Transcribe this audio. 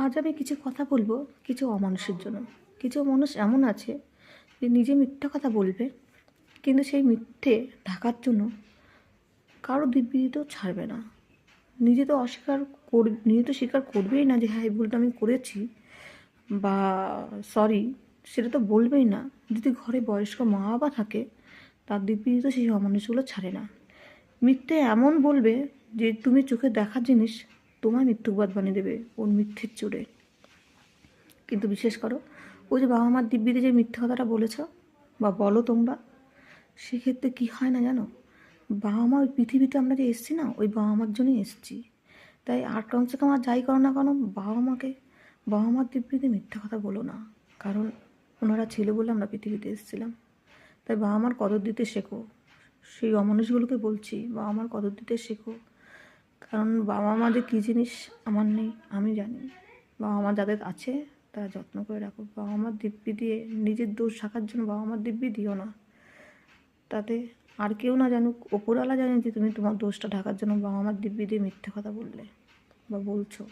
আজ আমি কিছু কথা বলবো কিছু অমানুষের জন্য। কিছু মানুষ এমন আছে যে নিজে মিথ্যা কথা বলবে, কিন্তু সেই মিথ্যে ঢাকার জন্য কারো দিব্যিতেও ছাড়বে না। নিজে তো স্বীকার করবেই না যে হ্যাঁ এই ভুলটা আমি করেছি বা সরি, সেটা তো বলবেই না। যদি ঘরে বয়স্ক মা বাবা থাকে, তার দিব্যি তো সেই অমানুষগুলো ছাড়ে না। মিথ্যে এমন বলবে যে তুমি চোখে দেখার জিনিস তোমায় মিথ্যুকবাদ বানিয়ে দেবে ওর মিথ্যের জোরে। কিন্তু বিশেষ করো, ওই যে বাবা মার দিব্যিতে যে মিথ্যে কথাটা বলেছ বা বলো তোমরা, সেক্ষেত্রে কী হয় না জানো, বাবা মা ওই পৃথিবীতে আমরা যে এসেছি না, ওই বাবা মার জন্যই এসেছি। তাই আর কমসে কম আর যাই করো না কেন, বাবা মার দিব্যিতে মিথ্যে কথা বলো না। কারণ ওনারা ছিল বলে আমরা পৃথিবীতে এসেছিলাম। তাই বাবা মার কদর দিতে শেখো। সেই অমানুষগুলোকে বলছি, বাবা মার কদর দিতে শেখো। কারণ বাবা মা যে কী জিনিস আমার নেই, আমি জানি। বাবা মা যাদের আছে তারা যত্ন করে রাখো। বাবা মার দিব্যি দিয়ে নিজের দোষ ঢাকার জন্য বাবা মার দিব্যি দিও না। তাতে আর কেউ না জানুক, ওপরওয়ালা জানে যে তুমি তোমার দোষটা ঢাকার জন্য বাবা মার দিব্যি দিয়ে মিথ্যে কথা বললে বা বলছো।